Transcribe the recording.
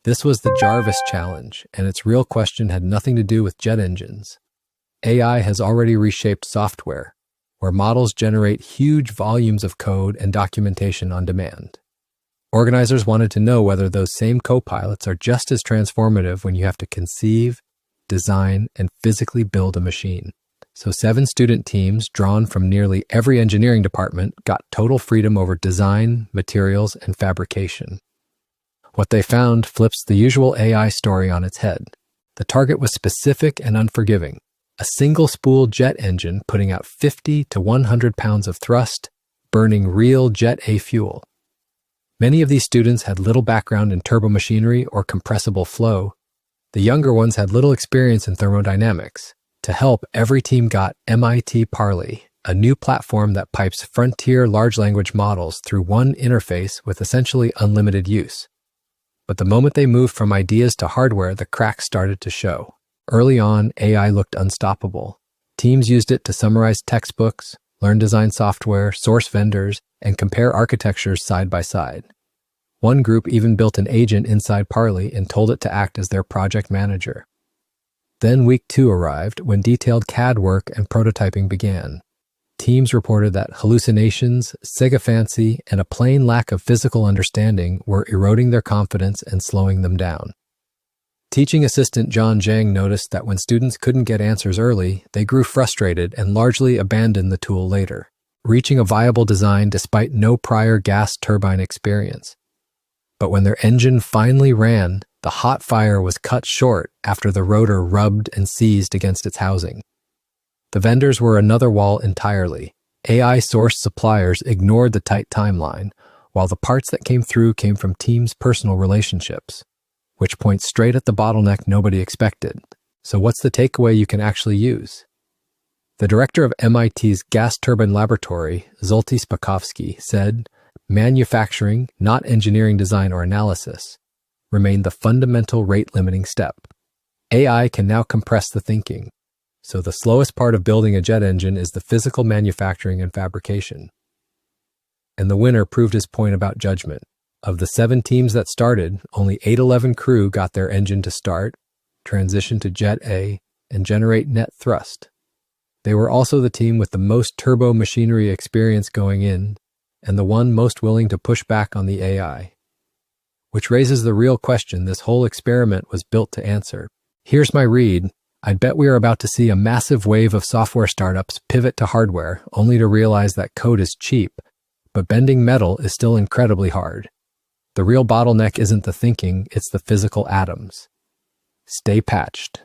This was the JARVIS challenge, and its real question had nothing to do with jet engines. AI has already reshaped software, where models generate huge volumes of code and documentation on demand. Organizers wanted to know whether those same copilots are just as transformative when you have to conceive, design, and physically build a machine. So 7 student teams, drawn from nearly every engineering department, got total freedom over design, materials, and fabrication. What they found flips the usual AI story on its head. The target was specific and unforgiving: a single-spool jet engine putting out 50 to 100 pounds of thrust, burning real Jet A fuel. Many of these students had little background in turbomachinery or compressible flow. The younger ones had little experience in thermodynamics. To help, every team got MIT Parley, a new platform that pipes frontier large language models through one interface with essentially unlimited use. But the moment they moved from ideas to hardware, the cracks started to show. Early on, AI looked unstoppable. Teams used it to summarize textbooks, learn design software, source vendors, and compare architectures side by side. One group even built an agent inside Parley and told it to act as their project manager. Then week 2 arrived, when detailed CAD work and prototyping began. Teams reported that hallucinations, sycophancy, and a plain lack of physical understanding were eroding their confidence and slowing them down. Teaching assistant John Zhang noticed that when students couldn't get answers early, they grew frustrated and largely abandoned the tool later, reaching a viable design despite no prior gas turbine experience. But when their engine finally ran, the hot fire was cut short after the rotor rubbed and seized against its housing. The vendors were another wall entirely. AI-sourced suppliers ignored the tight timeline, while the parts that came through came from teams' personal relationships, which points straight at the bottleneck nobody expected. So what's the takeaway you can actually use? The director of MIT's Gas Turbine Laboratory, Zolty Spakovsky, said, "Manufacturing, not engineering design or analysis, remained the fundamental rate-limiting step. AI can now compress the thinking. So the slowest part of building a jet engine is the physical manufacturing and fabrication." And the winner proved his point about judgment. Of the 7 teams that started, only 811 crew got their engine to start, transition to Jet A, and generate net thrust. They were also the team with the most turbomachinery experience going in, and the one most willing to push back on the AI. Which raises the real question this whole experiment was built to answer. Here's my read. I'd bet we are about to see a massive wave of software startups pivot to hardware, only to realize that code is cheap, but bending metal is still incredibly hard. The real bottleneck isn't the thinking, it's the physical atoms. Stay patched.